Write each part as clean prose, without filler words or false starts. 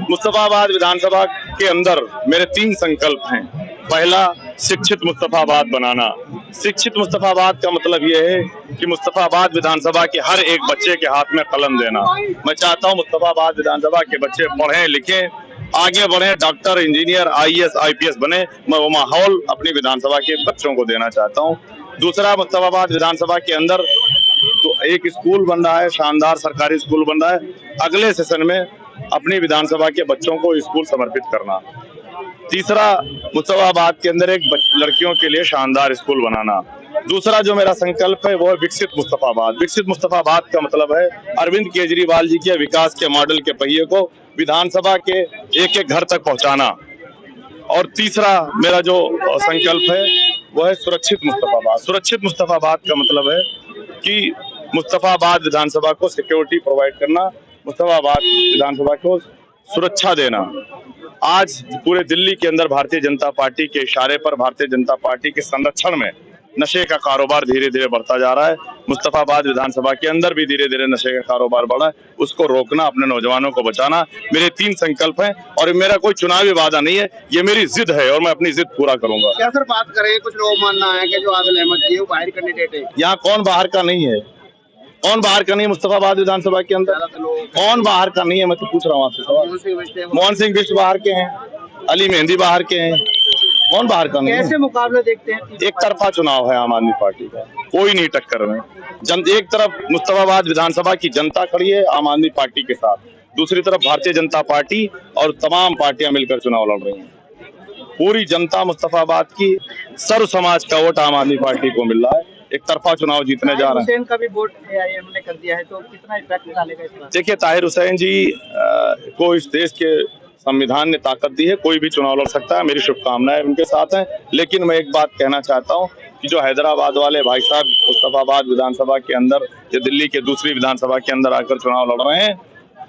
मुस्तफाबाद विधानसभा के अंदर मेरे 3 संकल्प हैं। पहला, शिक्षित मुस्तफाबाद बनाना। शिक्षित मुस्तफाबाद का मतलब यह है कि मुस्तफाबाद विधानसभा के हर एक बच्चे के हाथ में कलम देना। मैं चाहता हूं मुस्तफाबाद विधानसभा के बच्चे पढ़ें लिखें, आगे बढ़े, डॉक्टर, इंजीनियर, IAS IPS बने। मैं वो माहौल अपनी विधानसभा के बच्चों को देना चाहता हूं। दूसरा, मुस्तफाबाद विधानसभा के अंदर तो एक स्कूल बन रहा है, शानदार सरकारी स्कूल बन रहा है। अगले सेशन में अपनी विधानसभा के बच्चों को स्कूल समर्पित करना। तीसरा, मुस्तफाबाद के अंदर एक लड़कियों के लिए शानदार स्कूल बनाना। दूसरा जो मेरा संकल्प है वो है विकसित मुस्तफाबाद। विकसित मुस्तफाबाद का मतलब है अरविंद केजरीवाल जी के विकास के मॉडल के पहिए को विधानसभा के एक एक घर तक पहुंचाना। और तीसरा मेरा जो संकल्प है वो है सुरक्षित मुस्तफाबाद। सुरक्षित मुस्तफाबाद का मतलब है कि मुस्तफाबाद विधानसभा को सिक्योरिटी प्रोवाइड करना, मुस्तफाबाद विधानसभा को सुरक्षा देना। आज पूरे दिल्ली के अंदर भारतीय जनता पार्टी के इशारे पर भारतीय जनता पार्टी के संरक्षण में नशे का कारोबार धीरे धीरे बढ़ता जा रहा है। मुस्तफाबाद विधानसभा के अंदर भी धीरे धीरे नशे का कारोबार बढ़ा है। उसको रोकना, अपने नौजवानों को बचाना मेरे 3 संकल्प हैं। और मेरा कोई चुनावी वादा नहीं है, ये मेरी जिद है और मैं अपनी जिद पूरा करूंगा। क्या सर बात करें, कुछ लोग मानना है कि जो आदिल अहमद जी वो बाहर कैंडिडेट है। यहाँ कौन बाहर का नहीं है? कौन बाहर का नहीं है मुस्तफाबाद विधानसभा के अंदर? कौन बाहर का नहीं है? मैं तो पूछ रहा हूँ आपसे सवाल। मोहन सिंह बिष्ट बाहर के हैं, अली मेहंदी बाहर के हैं, कौन बाहर का नहीं है? कैसे मुकाबले देखते हैं? एक तरफा चुनाव है आम आदमी पार्टी का, कोई नहीं टक्कर में। एक तरफ मुस्तफाबाद विधानसभा की जनता खड़ी है आम आदमी पार्टी के साथ, दूसरी तरफ भारतीय जनता पार्टी और तमाम पार्टियां मिलकर चुनाव लड़ रही हैं। पूरी जनता मुस्तफाबाद की, सर्व समाज का वोट आम आदमी पार्टी को मिल रहा है। एक तरफा चुनाव जीतने जा रहे हैं। हुसैन का भी वोट AIM ने कर दिया है, तो कितना इफेक्ट डालेगा इस बार? देखिए, ताहिर हुसैन जी को इस देश के संविधान ने ताकत दी है, कोई भी चुनाव लड़ सकता है। मेरी शुभकामनाएं उनके साथ हैं। लेकिन मैं एक बात कहना चाहता हूं कि जो हैदराबाद वाले भाई साहब मुस्तफाबाद विधानसभा के अंदर या दिल्ली के दूसरी विधानसभा के अंदर आकर चुनाव लड़ रहे हैं,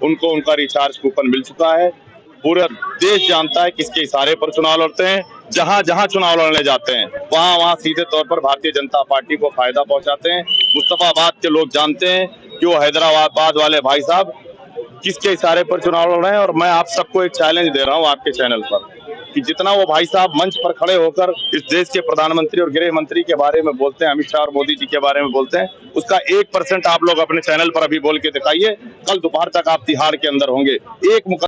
उनको उनका रिचार्ज कूपन मिल चुका है। पूरा देश जानता है किसके इशारे पर चुनाव लड़ते हैं। जहां जहां चुनाव लड़ने जाते हैं वहां वहां सीधे तौर पर भारतीय जनता पार्टी को फायदा पहुंचाते हैं। मुस्तफाबाद के लोग जानते हैं कि वो हैदराबाद वाले भाई साहब किसके इशारे पर चुनाव लड़ रहे हैं। और मैं आप सबको एक चैलेंज दे रहा हूं आपके चैनल पर कि जितना वो भाई साहब मंच पर खड़े होकर इस देश के प्रधानमंत्री और गृह मंत्री के बारे में बोलते हैं, अमित शाह और मोदी जी के बारे में बोलते हैं, उसका 1% आप लोग अपने चैनल पर अभी बोल के दिखाइए। कल दोपहर तक आप तिहाड़ के अंदर होंगे। एक